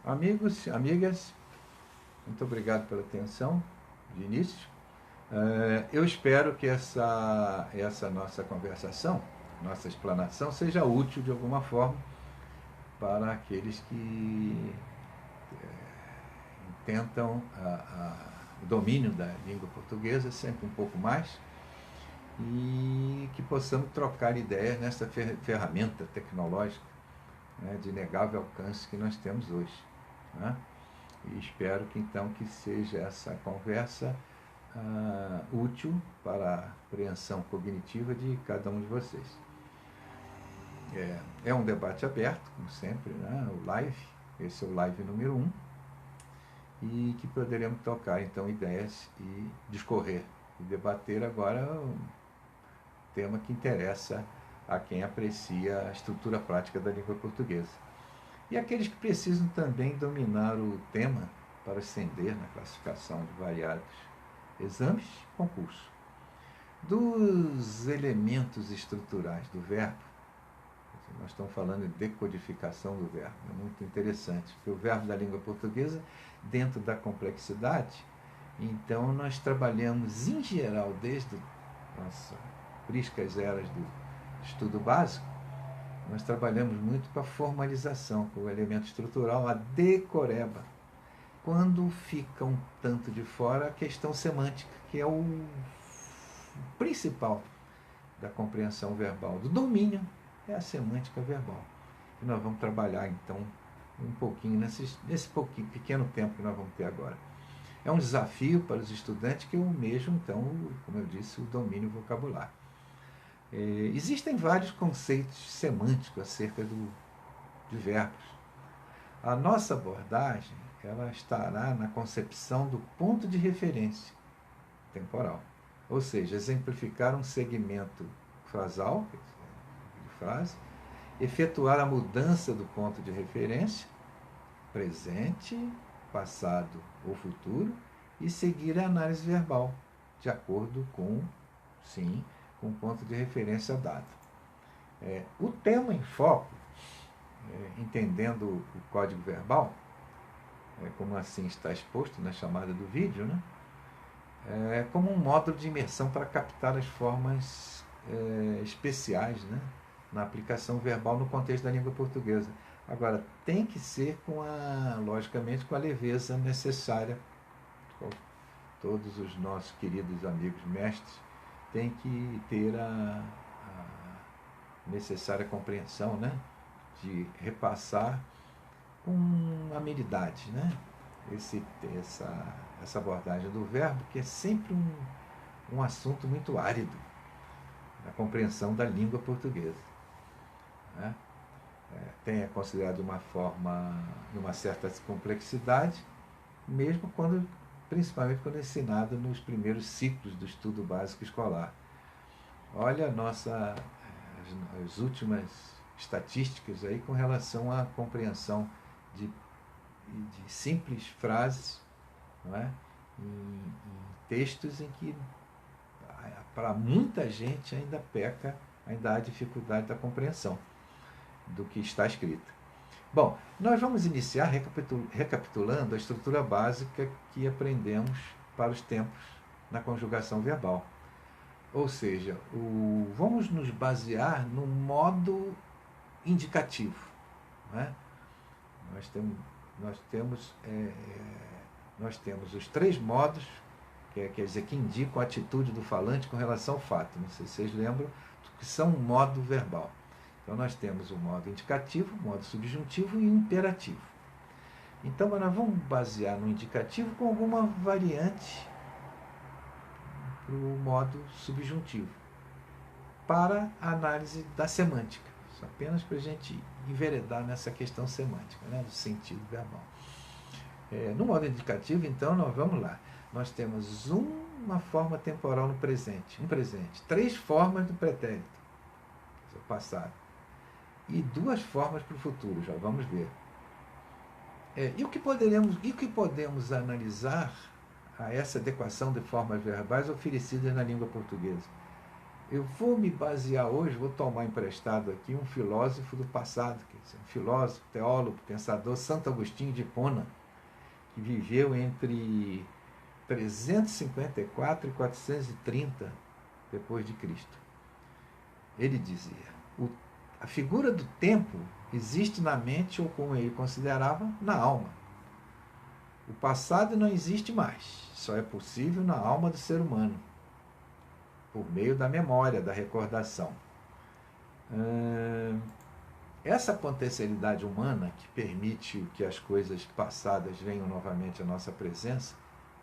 Amigos, amigas, muito obrigado pela atenção de início. Eu espero que essa nossa conversação, nossa explanação, seja útil de alguma forma para aqueles que tentam o domínio da língua portuguesa, sempre um pouco mais, e que possamos trocar ideias nessa ferramenta tecnológica, né, de inegável alcance que nós temos hoje. Né? E espero que então que seja essa conversa útil para a apreensão cognitiva de cada um de vocês. É um debate aberto, como sempre, né? O live, esse é o live número 1, e que poderemos tocar então ideias e discorrer e debater agora um tema que interessa a quem aprecia a estrutura prática da língua portuguesa. E aqueles que precisam também dominar o tema para ascender na classificação de variados exames e concurso. Dos elementos estruturais do verbo, nós estamos falando de decodificação do verbo, é muito interessante, porque o verbo da língua portuguesa, dentro da complexidade, então nós trabalhamos em geral, desde nossas priscas eras do estudo básico, nós trabalhamos muito com a formalização, com o elemento estrutural, a decoreba. Quando fica um tanto de fora a questão semântica, que é o principal da compreensão verbal, do domínio, é a semântica verbal. E nós vamos trabalhar, então, um pouquinho nesse pouquinho, pequeno tempo que nós vamos ter agora. É um desafio para os estudantes que eu mesmo, então, como eu disse, o domínio vocabular. Existem vários conceitos semânticos acerca de verbos. A nossa abordagem ela estará na concepção do ponto de referência temporal, ou seja, exemplificar um segmento frasal, de frase, efetuar a mudança do ponto de referência, presente, passado ou futuro, e seguir a análise verbal, de acordo com, sim, com o ponto de referência dado. O tema em foco, entendendo o código verbal, como assim está exposto na chamada do vídeo, né? Como um módulo de imersão para captar as formas especiais, né, na aplicação verbal no contexto da língua portuguesa. Agora, tem que ser logicamente, com a leveza necessária. Todos os nossos queridos amigos mestres têm que ter a necessária compreensão, né, de repassar com amenidade, né, essa abordagem do verbo, que é sempre um assunto muito árido na compreensão da língua portuguesa. Né? É considerado uma forma de uma certa complexidade, mesmo principalmente quando é ensinado nos primeiros ciclos do estudo básico escolar. Olha as últimas estatísticas aí com relação à compreensão de simples frases, não é? em textos em que para muita gente ainda há dificuldade da compreensão do que está escrito. Bom, nós vamos iniciar recapitulando a estrutura básica que aprendemos para os tempos na conjugação verbal. Ou seja, vamos nos basear no modo indicativo. Não é? Nós temos os 3 modos, quer dizer, que indicam a atitude do falante com relação ao fato. Não sei se vocês lembram do que são o modo verbal. Então, nós temos o modo indicativo, o modo subjuntivo e o imperativo. Então, nós vamos basear no indicativo com alguma variante para o modo subjuntivo, para a análise da semântica. Isso apenas para a gente enveredar nessa questão semântica, né, do sentido verbal. No modo indicativo, então, nós vamos lá. Nós temos uma forma temporal no presente, 3 formas do pretérito, o passado, e 2 formas para o futuro, já vamos ver. E o que podemos analisar a essa adequação de formas verbais oferecidas na língua portuguesa? eu vou me basear hoje, vou tomar emprestado aqui um filósofo do passado, um filósofo, teólogo, pensador, Santo Agostinho de Hipona, que viveu entre 354 e 430 depois de Cristo. Ele dizia: a figura do tempo existe na mente, ou como ele considerava, na alma. O passado não existe mais, só é possível na alma do ser humano, por meio da memória, da recordação. Essa potencialidade humana que permite que as coisas passadas venham novamente à nossa presença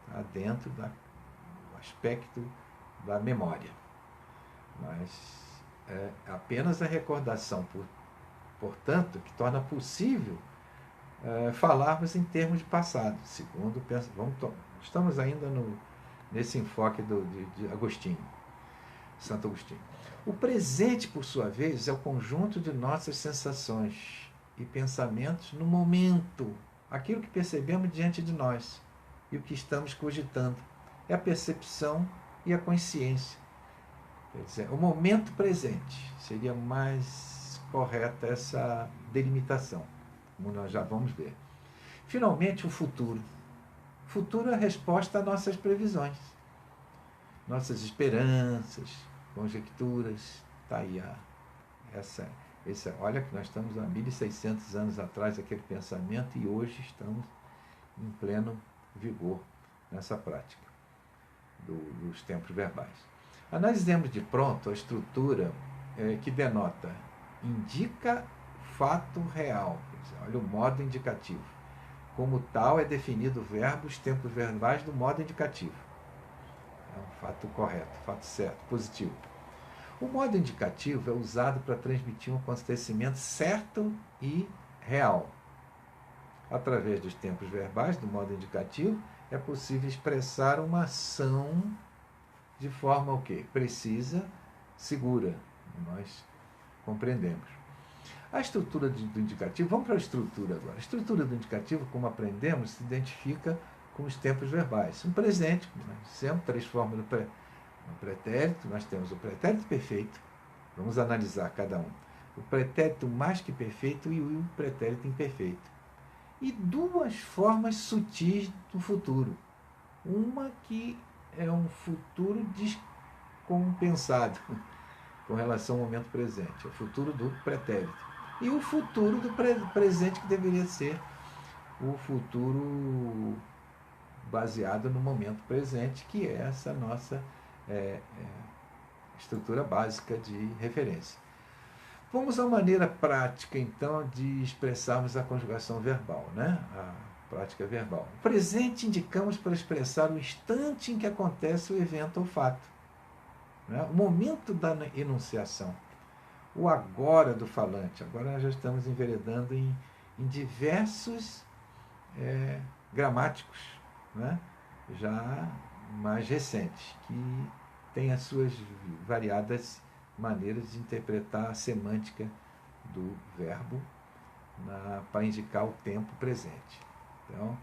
está dentro do aspecto da memória. Mas é apenas a recordação, portanto, que torna possível falarmos em termos de passado, segundo estamos ainda nesse enfoque de Agostinho, Santo Agostinho. O presente, por sua vez, é o conjunto de nossas sensações e pensamentos no momento, aquilo que percebemos diante de nós e o que estamos cogitando. É a percepção e a consciência. Quer dizer, o momento presente seria mais correta essa delimitação, como nós já vamos ver. Finalmente, o futuro. O futuro é a resposta às nossas previsões, nossas esperanças, conjecturas. Está aí olha que nós estamos há 1.600 anos atrás daquele pensamento e hoje estamos em pleno vigor nessa prática dos tempos verbais. Analisemos de pronto a estrutura que denota, indica fato real. Quer dizer, olha o modo indicativo. Como tal é definido o verbo, os tempos verbais do modo indicativo. É um fato correto, fato certo, positivo. O modo indicativo é usado para transmitir um acontecimento certo e real. Através dos tempos verbais do modo indicativo, é possível expressar uma ação de forma o quê? Precisa, segura. Nós compreendemos. A estrutura do indicativo, vamos para a estrutura agora. A estrutura do indicativo, como aprendemos, se identifica com os tempos verbais. Um presente, nós sempre três formas do pretérito, nós temos o pretérito perfeito, vamos analisar cada um. O pretérito mais que perfeito e o pretérito imperfeito. E duas formas sutis do futuro. Uma que é um futuro descompensado com relação ao momento presente, o futuro do pretérito. E o futuro do presente, que deveria ser o futuro baseado no momento presente, que é essa nossa estrutura básica de referência. Vamos à maneira prática, então, de expressarmos a conjugação verbal, né? A prática verbal. O presente indicamos para expressar o instante em que acontece o evento ou fato, né? O momento da enunciação. O agora do falante. Agora nós já estamos enveredando em diversos gramáticos, né? Já mais recentes, que têm as suas variadas maneiras de interpretar a semântica do verbo para indicar o tempo presente. Então,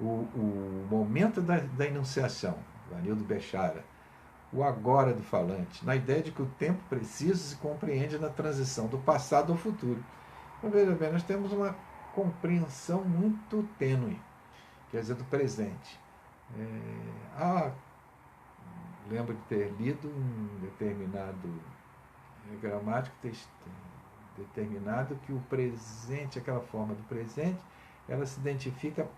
o momento da enunciação, do Anildo Bechara, o agora do falante, na ideia de que o tempo preciso se compreende na transição do passado ao futuro. Então, veja bem, nós temos uma compreensão muito tênue, quer dizer, do presente. Lembro de ter lido um determinado gramático determinado que o presente, aquela forma do presente, ela se identifica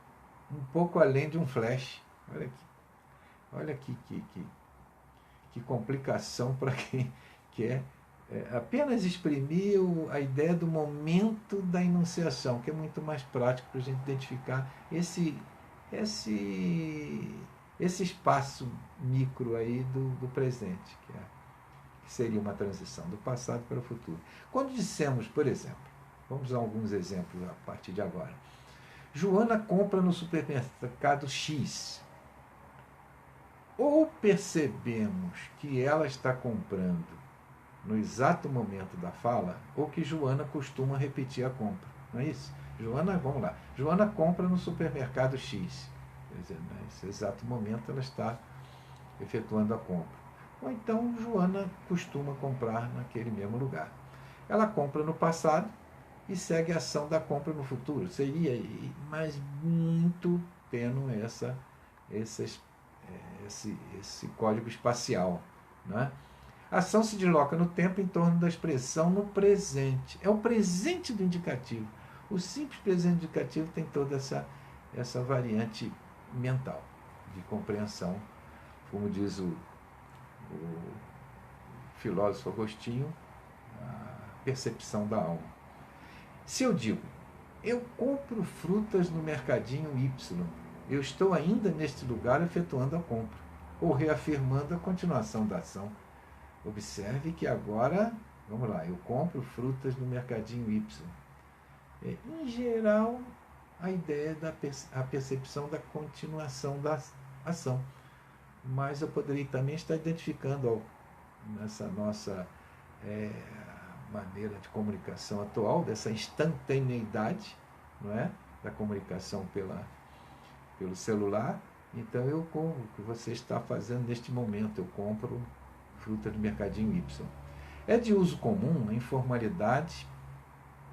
um pouco além de um flash. Olha que complicação para quem quer apenas exprimir a ideia do momento da enunciação, que é muito mais prático para a gente identificar esse espaço micro aí do presente, que seria uma transição do passado para o futuro. Quando dissemos, por exemplo, vamos a alguns exemplos a partir de agora. Joana compra no supermercado X. Ou percebemos que ela está comprando no exato momento da fala, ou que Joana costuma repetir a compra. Não é isso? Vamos lá. Joana compra no supermercado X. Quer dizer, nesse exato momento ela está efetuando a compra. ou então Joana costuma comprar naquele mesmo lugar. Ela compra no passado e segue a ação da compra no futuro. Seria, mas muito tênue esse código espacial. Né? A ação se desloca no tempo em torno da expressão no presente. É o presente do indicativo. O simples presente indicativo tem toda essa variante mental de compreensão, como diz o filósofo Agostinho, a percepção da alma. Se eu digo, eu compro frutas no mercadinho Y, eu estou ainda neste lugar efetuando a compra, ou reafirmando a continuação da ação. Observe que agora, vamos lá, eu compro frutas no mercadinho Y. Em geral, a ideia a percepção da continuação da ação. Mas eu poderia também estar identificando nessa nossa maneira de comunicação atual, dessa instantaneidade, não é? Da comunicação pelo celular. Então eu compro, o que você está fazendo neste momento, eu compro fruta do mercadinho Y. É de uso comum a informalidade,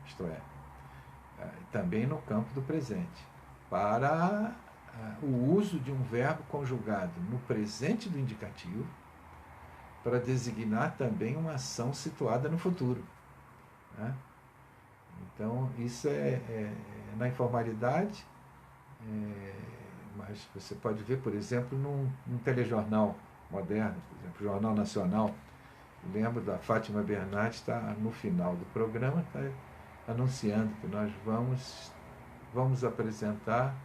isto é, também no campo do presente, para o uso de um verbo conjugado no presente do indicativo para designar também uma ação situada no futuro. Né? Então, isso na informalidade, mas você pode ver, por exemplo, num telejornal moderno, por exemplo, o Jornal Nacional. Lembro da Fátima Bernardes, está no final do programa, está anunciando que nós vamos apresentar,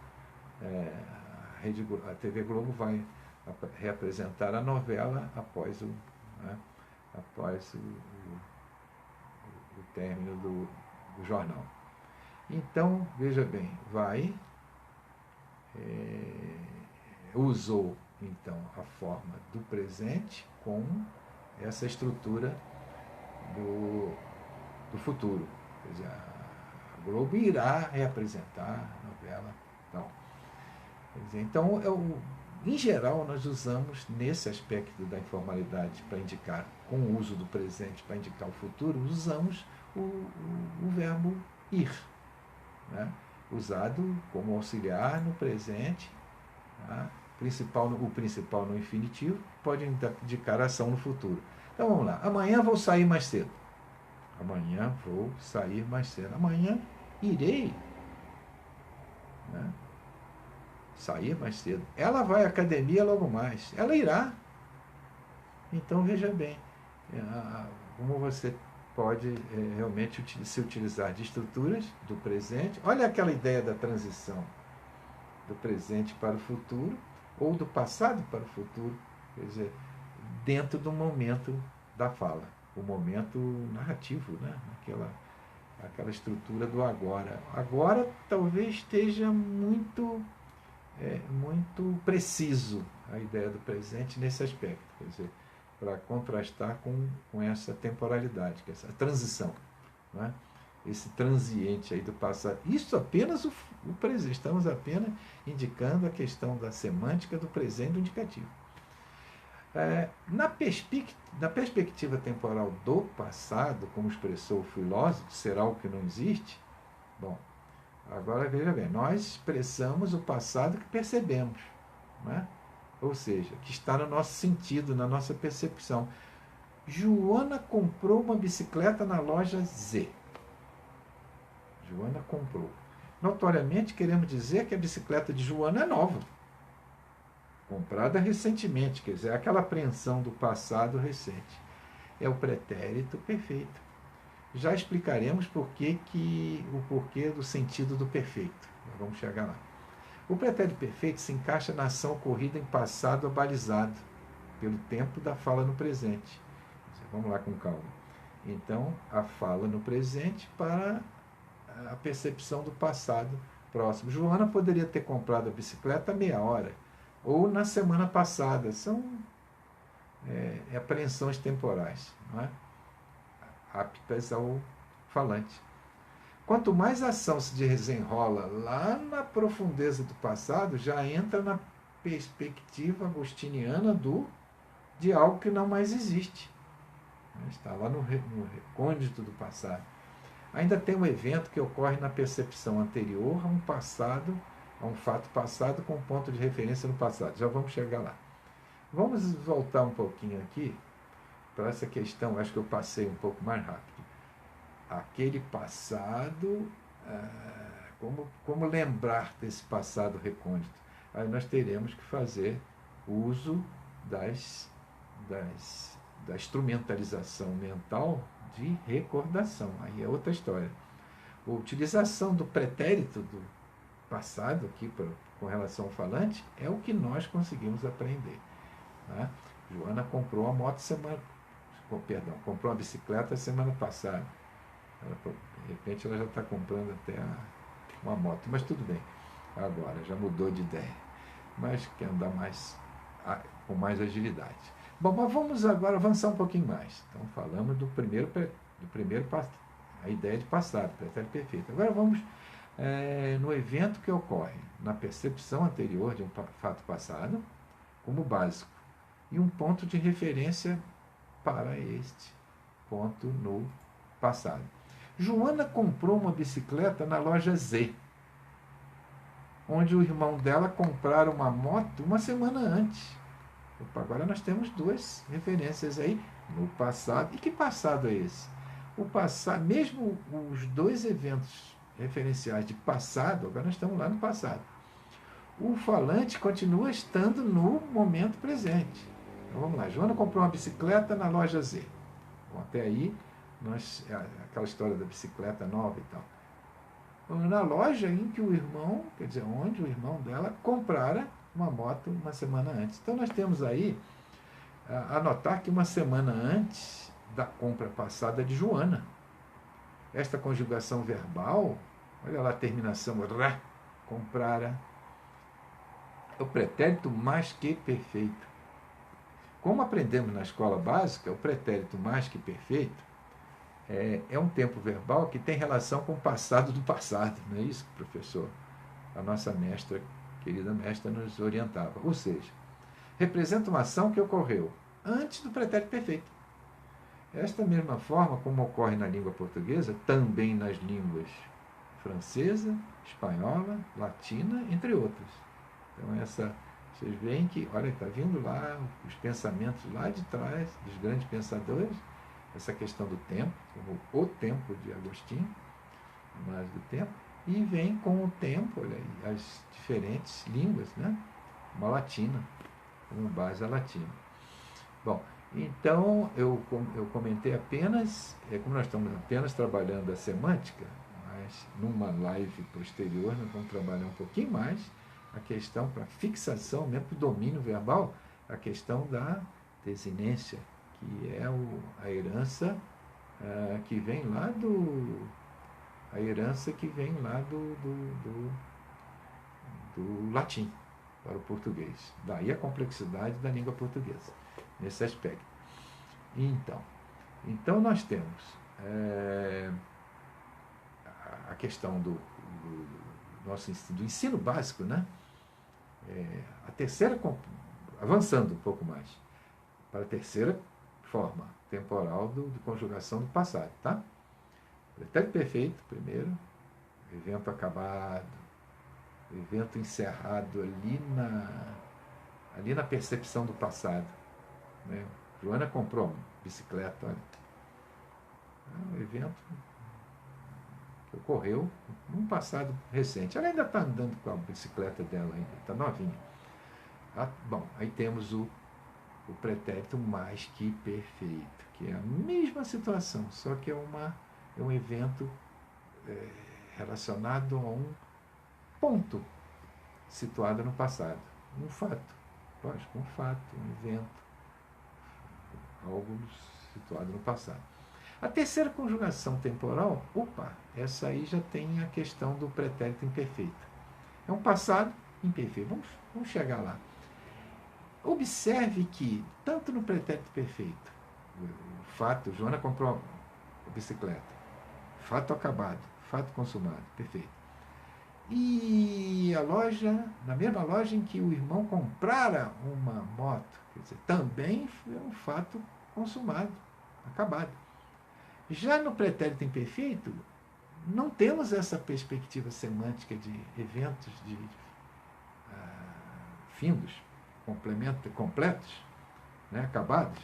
a TV Globo vai reapresentar a novela após o término do jornal. Então, veja bem, usou então a forma do presente com essa estrutura do futuro. Quer dizer, a Globo irá reapresentar a novela. Quer dizer, então, em geral, nós usamos nesse aspecto da informalidade para indicar, com o uso do presente para indicar o futuro, usamos o verbo ir, né? Usado como auxiliar no presente, tá? O principal no infinitivo, pode indicar ação no futuro. Então vamos lá, amanhã vou sair mais cedo. Amanhã vou sair mais cedo. Amanhã irei, né? Sair mais cedo. Ela vai à academia logo mais. Ela irá. Então veja bem, como você pode realmente se utilizar de estruturas do presente. Olha aquela ideia da transição do presente para o futuro, ou do passado para o futuro, quer dizer, dentro do momento da fala, o momento narrativo, né? Aquela estrutura do agora. Agora talvez esteja muito preciso a ideia do presente nesse aspecto, quer dizer, para contrastar com essa temporalidade, que é essa transição, né? Esse transiente aí do passado. Isso apenas o presente. Estamos apenas indicando a questão da semântica do presente do indicativo. Na perspectiva temporal do passado, como expressou o filósofo, será o que não existe? Bom, agora veja bem, nós expressamos o passado que percebemos, né? Ou seja, que está no nosso sentido, na nossa percepção. Joana comprou uma bicicleta na loja Z. Joana comprou. Notoriamente queremos dizer que a bicicleta de Joana é nova, comprada recentemente, quer dizer, aquela apreensão do passado recente. É o pretérito perfeito. Já explicaremos o porquê do sentido do perfeito. Vamos chegar lá. O pretérito perfeito se encaixa na ação ocorrida em passado abalizado pelo tempo da fala no presente. Vamos lá com calma. Então, a fala no presente para a percepção do passado próximo. Joana poderia ter comprado a bicicleta há meia hora, ou na semana passada. São apreensões temporais, não é? Aptas ao falante. Quanto mais a ação se desenrola lá na profundeza do passado, já entra na perspectiva agostiniana do de algo que não mais existe. Está lá no recôndito do passado. Ainda tem um evento que ocorre na percepção anterior a um passado, a um fato passado com ponto de referência no passado. Já vamos chegar lá. Vamos voltar um pouquinho aqui para essa questão, acho que eu passei um pouco mais rápido. Aquele passado, como lembrar desse passado recôndito? Aí nós teremos que fazer uso da instrumentalização mental de recordação. Aí é outra história. A utilização do pretérito do passado aqui com relação ao falante é o que nós conseguimos aprender. Tá? Joana comprou a moto comprou uma bicicleta semana passada. De repente ela já está comprando até uma moto, mas tudo bem. Agora já mudou de ideia, mas quer andar com mais agilidade. Bom, mas vamos agora avançar um pouquinho mais. Então falamos do primeiro a ideia de passado, pretérito perfeito. Agora vamos no evento que ocorre na percepção anterior de um fato passado, como básico, e um ponto de referência para este ponto no passado. Joana comprou uma bicicleta na loja Z, onde o irmão dela compraram uma moto uma semana antes. Opa, agora nós temos duas referências aí no passado. E que passado é esse? O passado, mesmo os dois eventos referenciais de passado, agora nós estamos lá no passado. O falante continua estando no momento presente. Então vamos lá, Joana comprou uma bicicleta na loja Z. Bom, até aí, aquela história da bicicleta nova e tal. Na loja em que o irmão, quer dizer, onde o irmão dela comprara uma moto uma semana antes. Então nós temos aí a notar que uma semana antes da compra passada de Joana. Esta conjugação verbal, olha lá a terminação, rá, comprara, é o pretérito mais que perfeito. Como aprendemos na escola básica, o pretérito mais que perfeito é um tempo verbal que tem relação com o passado do passado. Não é isso, professor? A nossa querida mestra, nos orientava. Ou seja, representa uma ação que ocorreu antes do pretérito perfeito. Esta mesma forma como ocorre na língua portuguesa, também nas línguas francesa, espanhola, latina, entre outras. Então vocês veem que, olha, está vindo lá os pensamentos lá de trás, dos grandes pensadores, essa questão do tempo, como o tempo de Agostinho, mais do tempo, e vem com o tempo, olha aí, as diferentes línguas, né? Uma latina, como base a latina. Bom, então eu comentei apenas, como nós estamos apenas trabalhando a semântica, mas numa live posterior nós vamos trabalhar um pouquinho mais a questão para fixação, mesmo para o domínio verbal, a questão da desinência, que é a herança que vem lá do latim para o português. Daí a complexidade da língua portuguesa, nesse aspecto. Então nós temos a questão do ensino básico, né? A terceira, avançando um pouco mais, para a terceira forma temporal de conjugação do passado, tá? Pretérito perfeito, primeiro, evento acabado, evento encerrado ali na percepção do passado, né? Joana comprou uma bicicleta, olha. É um evento que ocorreu num passado recente. Ela ainda está andando com a bicicleta dela, ainda está novinha. Bom, aí temos o pretérito mais que perfeito, que é a mesma situação, só que é um evento relacionado a um ponto situado no passado. Um fato, lógico, um fato, um evento, algo situado no passado. A terceira conjugação temporal, essa aí já tem a questão do pretérito imperfeito. É um passado imperfeito. Vamos chegar lá. Observe que, tanto no pretérito perfeito, o fato, Joana comprou a bicicleta, fato acabado, fato consumado, perfeito. E a loja, na mesma loja em que o irmão comprara uma moto, quer dizer, também foi um fato consumado, acabado. Já no pretérito imperfeito, não temos essa perspectiva semântica de eventos de findos, completos, né, acabados.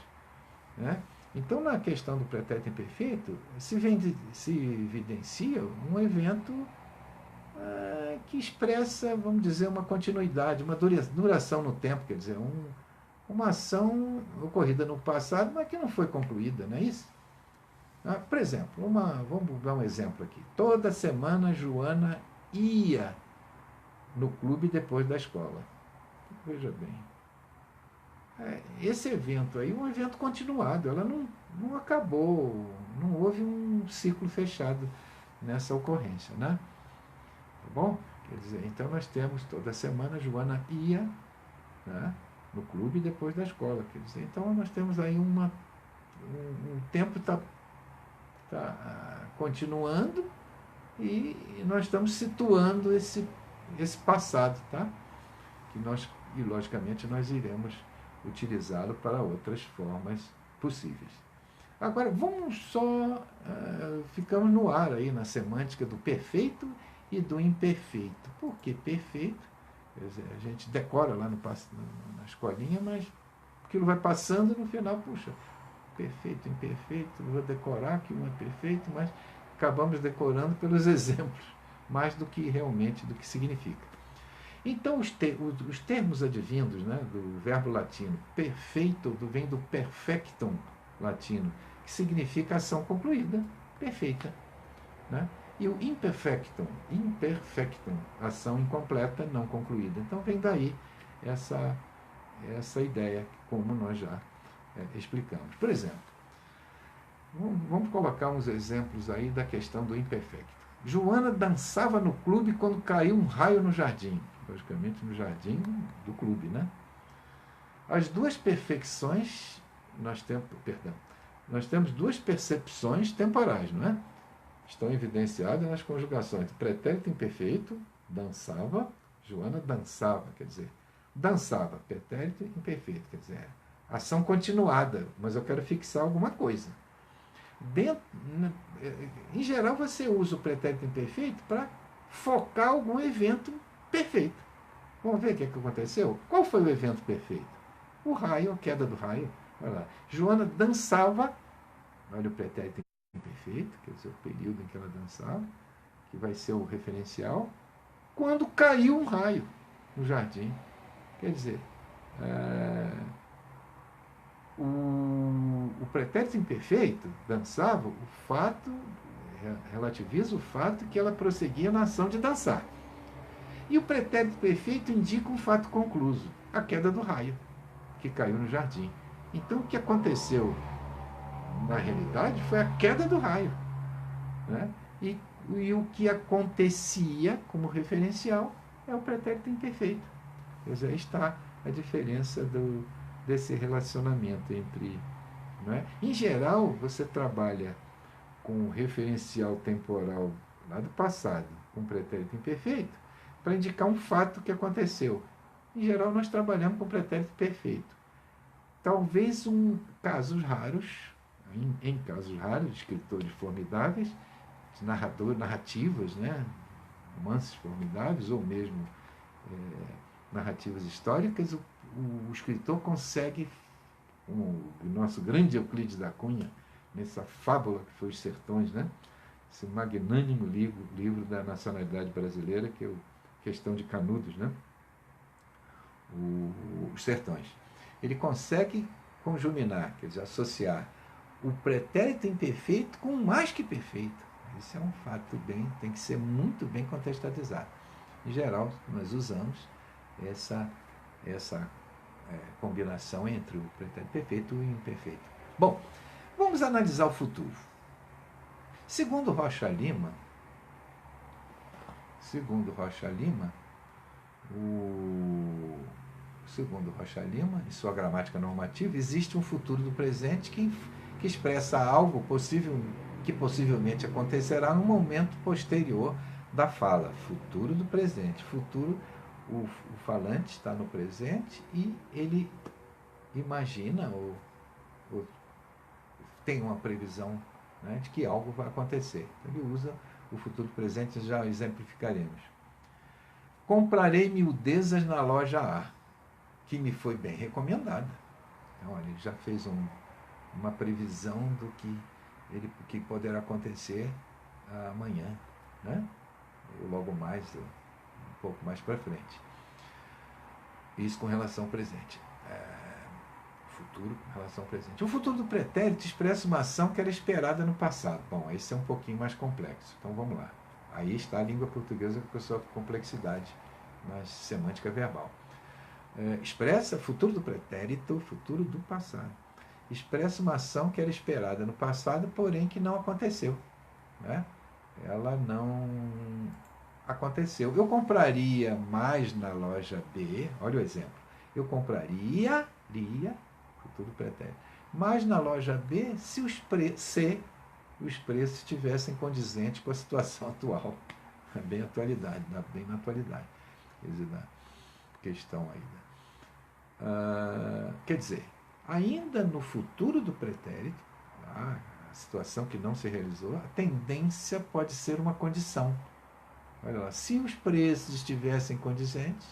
Né? Então, na questão do pretérito imperfeito, se evidencia um evento que expressa, vamos dizer, uma continuidade, uma duração no tempo, quer dizer, uma ação ocorrida no passado, mas que não foi concluída, não é isso? Por exemplo, vamos dar um exemplo aqui. Toda semana Joana ia no clube depois da escola. Veja bem. Esse evento aí é um evento continuado, ela não acabou, não houve um ciclo fechado nessa ocorrência, né? Tá bom? Quer dizer, então nós temos toda semana Joana ia, né, no clube depois da escola. Quer dizer, então nós temos aí um tempo está continuando e nós estamos situando esse passado, tá? E logicamente nós iremos utilizá-lo para outras formas possíveis. Agora, ficamos no ar aí na semântica do perfeito e do imperfeito. Por que perfeito? Quer dizer, a gente decora lá na escolinha, mas aquilo vai passando e no final, puxa, perfeito, imperfeito, vou decorar que um é perfeito, mas acabamos decorando pelos exemplos, mais do que realmente do que significa. Então, os termos advindos, né, do verbo latino perfeito, vem do perfectum latino, que significa ação concluída, perfeita. Né? E o imperfectum, ação incompleta, não concluída. Então, vem daí essa ideia, como nós já explicamos. Por exemplo, vamos colocar uns exemplos aí da questão do imperfecto. Joana dançava no clube quando caiu um raio no jardim. Logicamente no jardim do clube, né? As duas perfeições, nós temos duas percepções temporais, não é? Estão evidenciadas nas conjugações. Pretérito imperfeito, dançava, Joana dançava, quer dizer, dançava, pretérito imperfeito, quer dizer, ação continuada, mas eu quero fixar alguma coisa. Em geral, você usa o pretérito imperfeito para focar algum evento perfeito. Vamos ver o que aconteceu? Qual foi o evento perfeito? O raio, a queda do raio. Olha lá. Joana dançava, olha o pretérito imperfeito, quer dizer, o período em que ela dançava, que vai ser o referencial, quando caiu um raio no jardim. Quer dizer, o pretérito imperfeito dançava, relativiza o fato que ela prosseguia na ação de dançar. E o pretérito perfeito indica um fato concluso, a queda do raio, que caiu no jardim. Então, o que aconteceu na realidade foi a queda do raio. Né? E o que acontecia como referencial é o pretérito imperfeito. Quer dizer, aí está a diferença desse relacionamento entre... Não é? Em geral, você trabalha com o referencial temporal lá do passado, com o pretérito imperfeito, para indicar um fato que aconteceu. Em geral, nós trabalhamos com pretérito perfeito. Talvez casos raros, em casos raros, de escritores formidáveis, de narrativas, né? Romances formidáveis, ou mesmo narrativas históricas, o escritor consegue, o nosso grande Euclides da Cunha, nessa fábula que foi Os Sertões, né? Esse magnânimo livro da nacionalidade brasileira, que é Questão de Canudos, né? Os Sertões. Ele consegue conjuminar, quer dizer, associar o pretérito imperfeito com o mais que perfeito. Isso é um fato tem que ser muito bem contextualizado. Em geral, nós usamos essa combinação entre o pretérito perfeito e o imperfeito. Bom, vamos analisar o futuro. Segundo Rocha Lima, em sua gramática normativa, existe um futuro do presente que expressa algo que possivelmente acontecerá no momento posterior da fala, futuro do presente. Futuro, o falante está no presente e ele imagina ou tem uma previsão, né, de que algo vai acontecer. Então, ele usa o futuro presente, já exemplificaremos. Comprarei miudezas na loja A, que me foi bem recomendada. Então, olha, ele já fez uma previsão do que poderá acontecer amanhã, né? Ou logo mais, um pouco mais para frente. Isso com relação ao presente. Futuro com relação ao presente. O futuro do pretérito expressa uma ação que era esperada no passado. Bom, esse é um pouquinho mais complexo. Então vamos lá. Aí está a língua portuguesa com a sua complexidade, mas semântica verbal. Expressa futuro do pretérito, futuro do passado. Expressa uma ação que era esperada no passado, porém que não aconteceu, né? Ela não aconteceu. Eu compraria mais na loja B, olha o exemplo. Eu compraria, futuro pretérito, mais na loja B se os preços estivessem condizentes com a situação atual. Bem atualidade, bem na atualidade. Quer dizer, na questão ainda. Quer dizer, ainda no futuro do pretérito, a situação que não se realizou, a tendência pode ser uma condição. Olha lá, se os preços estivessem condizentes,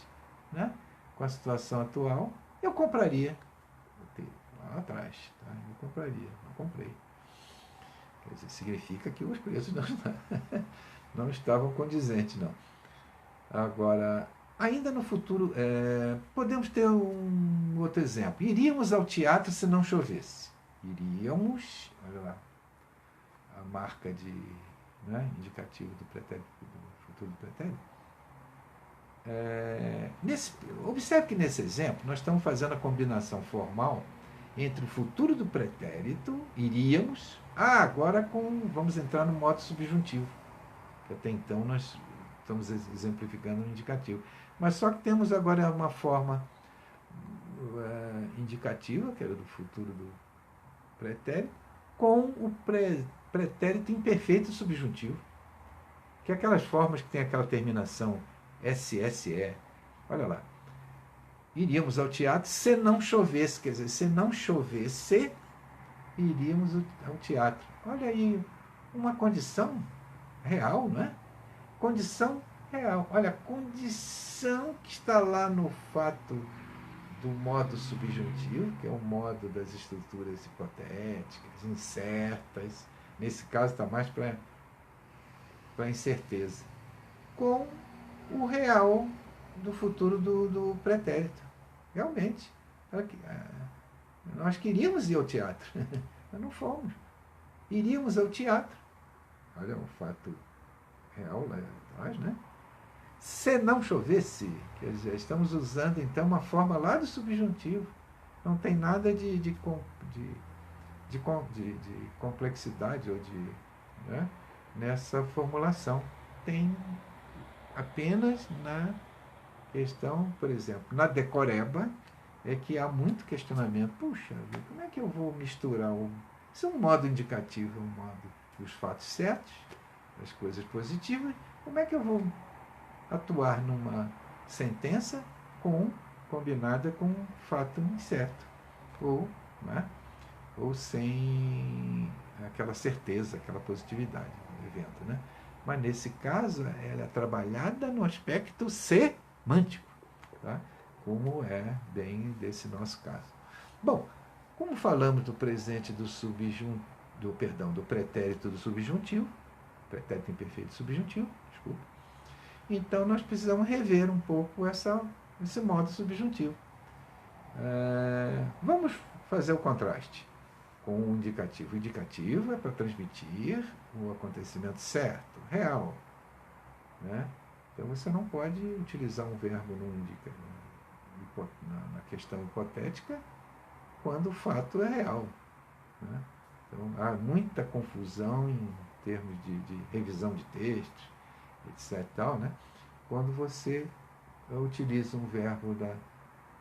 né, com a situação atual, eu compraria. Lá atrás, tá? Eu compraria, não comprei. Quer dizer, significa que os preços não estavam condizentes, não. Agora, ainda no futuro, podemos ter um outro exemplo. Iríamos ao teatro se não chovesse. Iríamos, olha lá, a marca indicativo do pretérito, do futuro do pretérito. Observe que nesse exemplo nós estamos fazendo a combinação formal entre o futuro do pretérito, iríamos, agora vamos entrar no modo subjuntivo, que até então nós estamos exemplificando no indicativo. Mas só que temos agora uma forma indicativa, que era do futuro do pretérito, com o pretérito imperfeito subjuntivo, que é aquelas formas que tem aquela terminação SSE. Olha lá. Iríamos ao teatro se não chovesse, quer dizer, se não chovesse, iríamos ao teatro. Olha aí, uma condição real, não é? Condição real. Olha, a condição que está lá no fato do modo subjuntivo, que é o modo das estruturas hipotéticas, incertas. Nesse caso está mais para incerteza. Com o real do futuro do pretérito. Realmente. Nós queríamos ir ao teatro, mas não fomos. Iríamos ao teatro. Olha, um fato real lá atrás, né? Se não chovesse, quer dizer, estamos usando então uma forma lá do subjuntivo. Não tem nada de complexidade ou né, nessa formulação. Tem apenas na questão, por exemplo, na decoreba, é que há muito questionamento. Puxa, como é que eu vou misturar isso é um modo indicativo, um modo dos fatos certos, das coisas positivas. Como é que eu vou atuar numa sentença combinada com um fato incerto? Ou sem aquela certeza, aquela positividade do evento, né? Mas nesse caso, ela é trabalhada no aspecto semântico, tá? Como é bem desse nosso caso. Bom, como falamos do presente do pretérito do subjuntivo, pretérito imperfeito subjuntivo, desculpa, então nós precisamos rever um pouco esse modo subjuntivo. Vamos fazer o contraste com o indicativo. O indicativo é para transmitir o acontecimento certo, real, né? Então você não pode utilizar um verbo na questão hipotética quando o fato é real, né? Então há muita confusão em termos de revisão de textos, etc. Tal, né? Quando você utiliza um verbo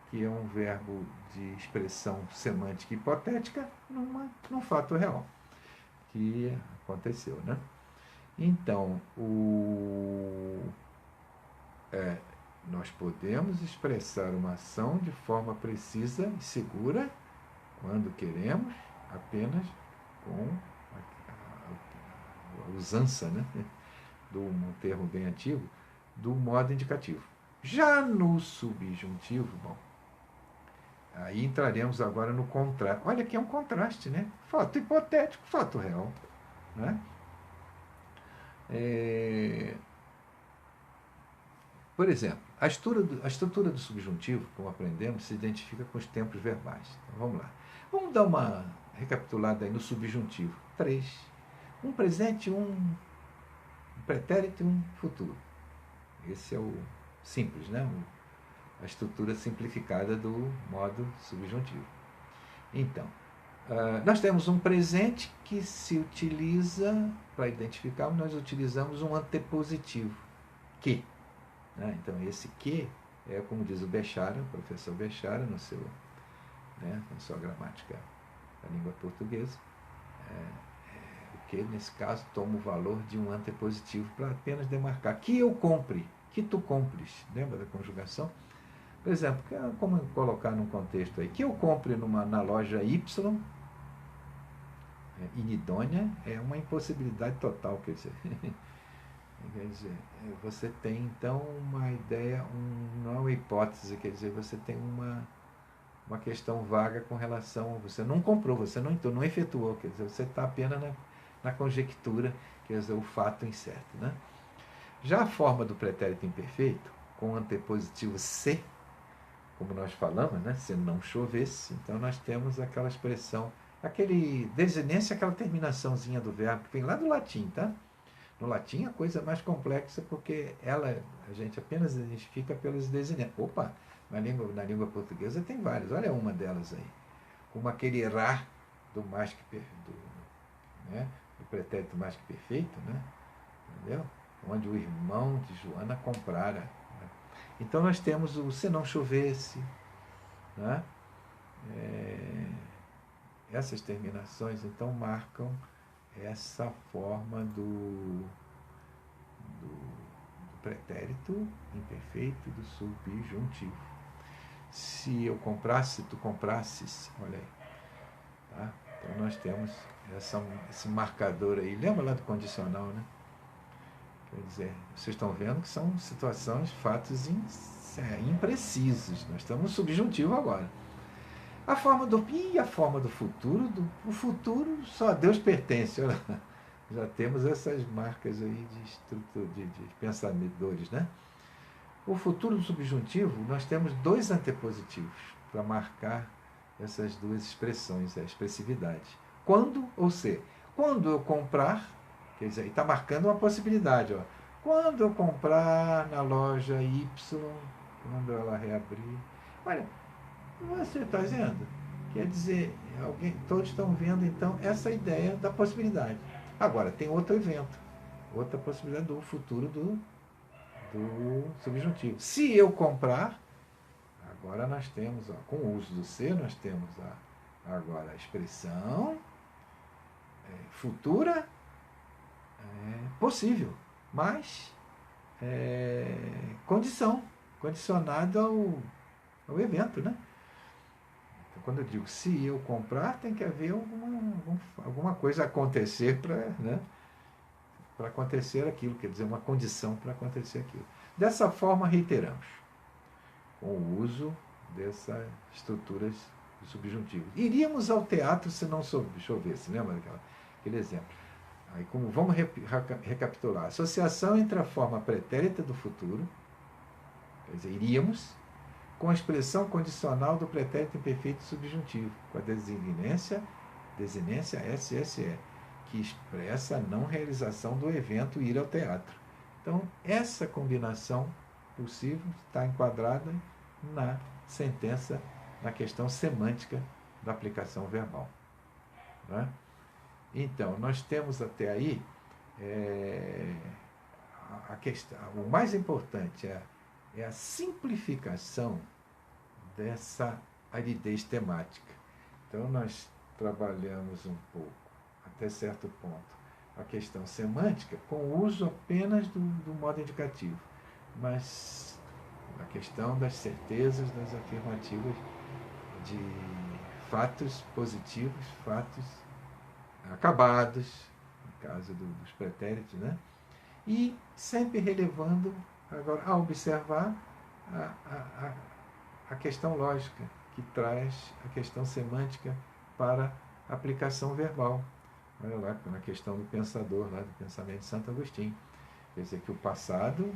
que é um verbo de expressão semântica hipotética num fato real que aconteceu, né? Então, nós podemos expressar uma ação de forma precisa e segura, quando queremos, apenas com a usança, né, um termo bem antigo, do modo indicativo. Já no subjuntivo, bom, aí entraremos agora no contraste. Olha que é um contraste, né? Fato hipotético, fato real. Né? Por exemplo, a estrutura do subjuntivo, como aprendemos, se identifica com os tempos verbais. Então, vamos lá. Vamos dar uma recapitulada aí no subjuntivo. 3. Um presente, um pretérito e um futuro. Esse é o simples, né? A estrutura simplificada do modo subjuntivo. Então, nós temos um presente que se utiliza, para identificar, nós utilizamos um antepositivo, que. Né? Então, esse que é, como diz o Bechara, o professor Bechara, na sua gramática da língua portuguesa, o que, nesse caso, toma o valor de um antepositivo para apenas demarcar que eu compre, que tu compres. Lembra da conjugação? Por exemplo, como colocar num contexto aí, que eu compre na loja Y, inidônea, é uma impossibilidade total, quer dizer. Quer dizer, você tem então uma ideia, não é uma hipótese, quer dizer, você tem uma questão vaga com relação, você não comprou, você não efetuou, quer dizer, você está apenas na conjectura, quer dizer, o fato incerto. Né? Já a forma do pretérito imperfeito, com o antepositivo se, como nós falamos, né? Se não chovesse, então nós temos aquela expressão, aquele desinência, aquela terminaçãozinha do verbo, que vem lá do latim, tá? No latim a coisa é mais complexa porque a gente apenas identifica pelos desinências. Opa, na língua portuguesa tem várias, olha uma delas aí. Como aquele errar do mais que né? Do pretérito mais que perfeito, né? Entendeu? Onde o irmão de Joana comprara. Né? Então nós temos o se não chovesse, né? Essas terminações então marcam essa forma do pretérito imperfeito do subjuntivo. Se eu comprasse, tu comprasses, olha aí. Tá? Então nós temos esse marcador aí. Lembra lá do condicional, né? Quer dizer, vocês estão vendo que são situações, fatos imprecisos. Nós estamos no subjuntivo agora. A forma do futuro, o futuro só a Deus pertence. Olha, já temos essas marcas aí de pensadores, né? O futuro do subjuntivo, nós temos 2 antepositivos para marcar essas duas expressões, a expressividade. Quando ou se. Quando eu comprar, quer dizer, está marcando uma possibilidade. Ó. Quando eu comprar na loja Y, quando ela reabrir. Olha, você está dizendo? Quer dizer, todos estão vendo então essa ideia da possibilidade. Agora, tem outro evento, outra possibilidade do futuro do subjuntivo. Se eu comprar, agora nós temos, com o uso do ser, nós temos agora a expressão futura possível, mas condicionada ao evento, né? Então, quando eu digo se eu comprar, tem que haver alguma coisa acontecer para acontecer aquilo, quer dizer, uma condição para acontecer aquilo. Dessa forma, reiteramos, com o uso dessas estruturas subjuntivas. Iríamos ao teatro se não chovesse, lembra aquele exemplo? Aí, vamos recapitular. Associação entre a forma pretérita do futuro, quer dizer, iríamos, com a expressão condicional do pretérito imperfeito subjuntivo, com a desinência SSE, que expressa a não realização do evento ir ao teatro. Então, essa combinação possível está enquadrada na sentença, na questão semântica da aplicação verbal. Né? Então, nós temos até aí a questão, o mais importante é a simplificação dessa aridez temática. Então, nós trabalhamos um pouco, até certo ponto, a questão semântica com o uso apenas do modo indicativo, mas a questão das certezas, das afirmativas, de fatos positivos, fatos acabados, no caso dos pretéritos, né? E sempre relevando, agora, a observar a questão lógica, que traz a questão semântica para a aplicação verbal. Olha lá, na questão do pensador, lá do pensamento de Santo Agostinho. Quer dizer que o passado,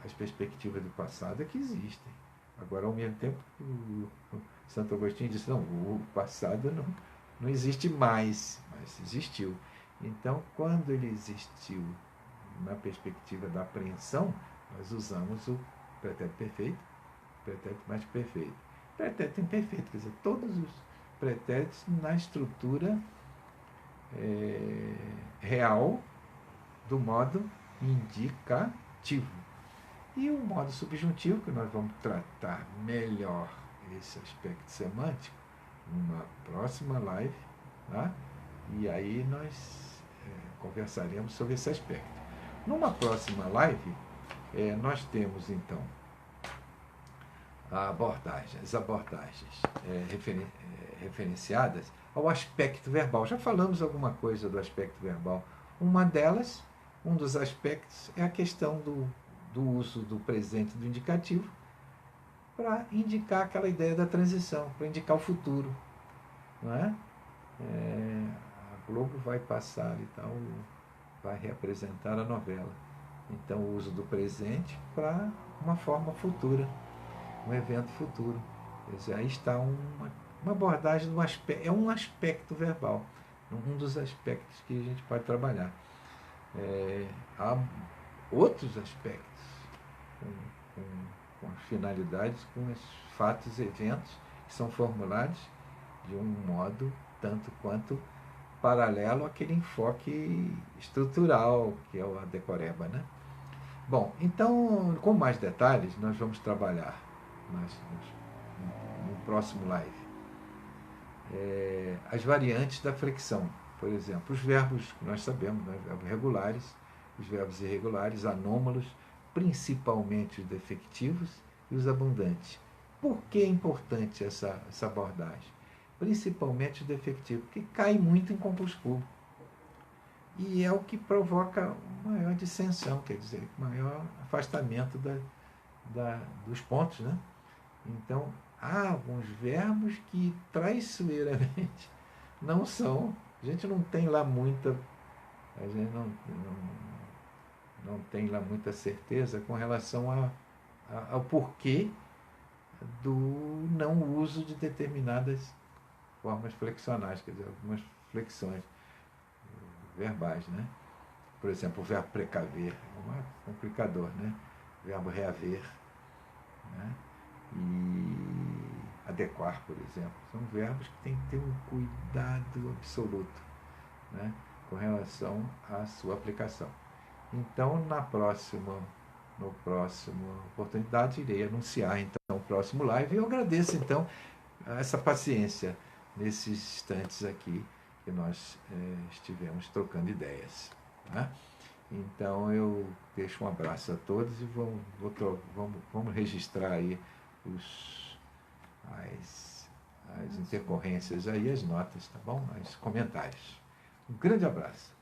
as perspectivas do passado é que existem. Agora, ao mesmo tempo, o Santo Agostinho disse, não, o passado não existe mais, mas existiu. Então, quando ele existiu na perspectiva da apreensão, nós usamos o pretérito perfeito, pretérito mais perfeito. Pretérito imperfeito, quer dizer, todos os pretéritos na estrutura real do modo indicativo. E o modo subjuntivo, que nós vamos tratar melhor esse aspecto semântico numa próxima live, tá? E aí nós conversaremos sobre esse aspecto. Numa próxima live, nós temos então as abordagens referenciadas ao aspecto verbal. Já falamos alguma coisa do aspecto verbal. Uma delas, um dos aspectos, é a questão do uso do presente do indicativo para indicar aquela ideia da transição, para indicar o futuro. Não é? A Globo vai passar e tal, vai reapresentar a novela. Então, o uso do presente para uma forma futura, um evento futuro. Quer dizer, aí está uma abordagem de um aspecto verbal, um dos aspectos que a gente pode trabalhar. Há outros aspectos com as finalidades, com os fatos e eventos que são formulados de um modo tanto quanto paralelo àquele enfoque estrutural que é a decoreba, né? Bom, então, com mais detalhes, nós vamos trabalhar no próximo live as variantes da flexão. Por exemplo, os verbos que nós sabemos, né? Os verbos regulares, os verbos irregulares, anômalos, principalmente os defectivos e os abundantes. Por que é importante essa abordagem? Principalmente o defectivo, porque cai muito em compus-cubo. E é o que provoca maior dissensão, quer dizer, maior afastamento dos pontos, né? Então, há alguns verbos que traiçoeiramente não são, a gente não tem lá muita certeza com relação ao porquê do não uso de determinadas formas flexionais, quer dizer, algumas flexões verbais, né? Por exemplo, o verbo precaver é um complicador, né? O verbo reaver, né? E adequar, por exemplo, são verbos que têm que ter um cuidado absoluto, né? Com relação à sua aplicação. Então, na próxima oportunidade, irei anunciar então o próximo live. E eu agradeço então essa paciência nesses instantes aqui que nós estivemos trocando ideias, né? Então eu deixo um abraço a todos e vamos registrar aí as intercorrências aí, as notas, tá bom? Os comentários. Um grande abraço.